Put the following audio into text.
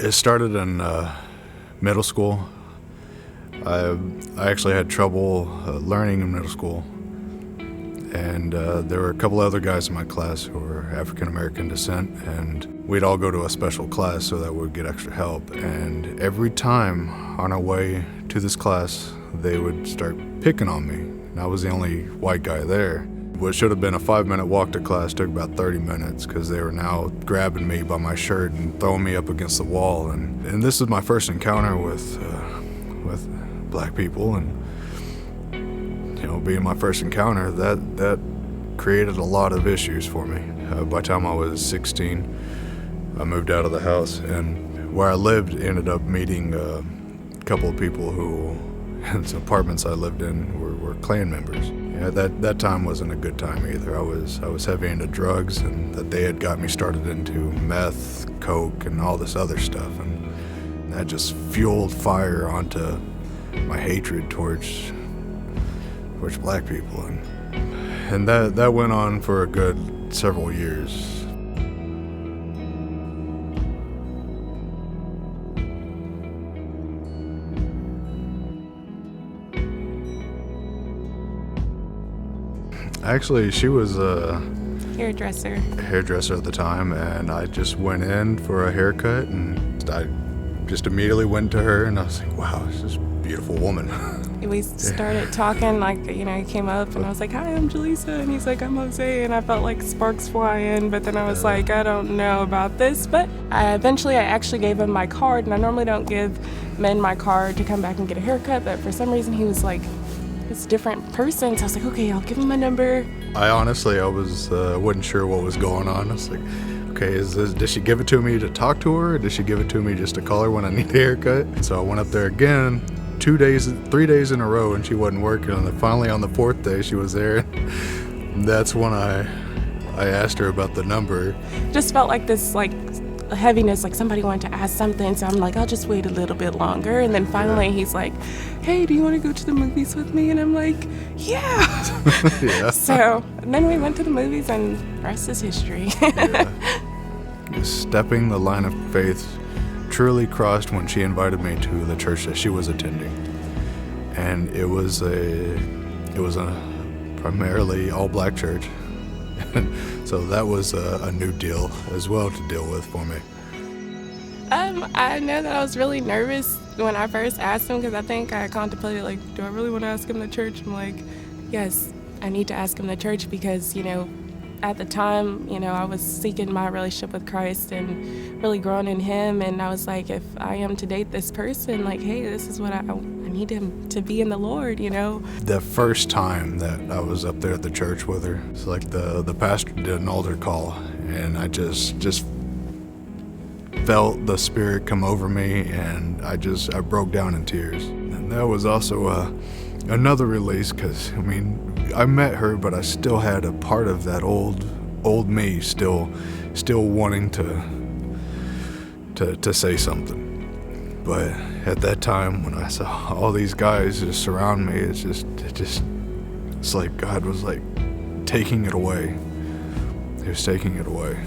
It started in middle school. I actually had trouble learning in middle school, and there were a couple other guys in my class who were African American descent, and we'd all go to a special class so that we'd get extra help. And every time on our way to this class, they would start picking on me, and I was the only white guy there. What should have been a 5-minute walk to class took about 30 minutes because they were now grabbing me by my shirt and throwing me up against the wall. And this is my first encounter with black people, and being my first encounter, that created a lot of issues for me. By the time I was 16, I moved out of the house, and where I lived ended up meeting a couple of people who, in the apartments I lived in, were Klan members. That time wasn't a good time either. I was heavy into drugs, and that they had got me started into meth, coke, and all this other stuff, and that just fueled fire onto my hatred towards black people, and that went on for a good several years. Actually, she was a hairdresser at the time, and I just went in for a haircut, and I just immediately went to her, and I was like, wow, this is a beautiful woman. We started talking, he came up, and I was like, hi, I'm Jaleesa, and he's like, I'm Jose, and I felt like sparks flying, but then I was like, I don't know about this, but eventually I actually gave him my card, and I normally don't give men my card to come back and get a haircut, but for some reason he was like, this different person, so I was like, okay, I'll give him my number. I wasn't sure what was going on. I was like, okay, did she give it to me to talk to her, or did she give it to me just to call her when I need a haircut? So I went up there again, 3 days in a row, and she wasn't working, and then finally on the 4th day she was there. And that's when I asked her about the number. Just felt like this heaviness, like somebody wanted to ask something, so I'm like, I'll just wait a little bit longer. And then finally he's like, hey, do you want to go to the movies with me? And I'm like, yeah. Yeah. So then we went to the movies, and the rest is history. Yeah. Stepping the line of faith truly crossed when she invited me to the church that she was attending, and it was a primarily all black church. So that was a new deal as well to deal with for me. I know that I was really nervous when I first asked him, because I think I contemplated, do I really want to ask him to church? I'm like, yes, I need to ask him to church, because, at the time, I was seeking my relationship with Christ and really growing in Him, and I was like, if I am to date this person, hey, this is what I need him to be in the Lord, The first time that I was up there at the church with her, it's like the pastor did an altar call, and I just felt the Spirit come over me, and I broke down in tears. And that was also another release, because I met her, but I still had a part of that old me still wanting to say something. But at that time, when I saw all these guys just surround me, it's like God was taking it away. He was taking it away.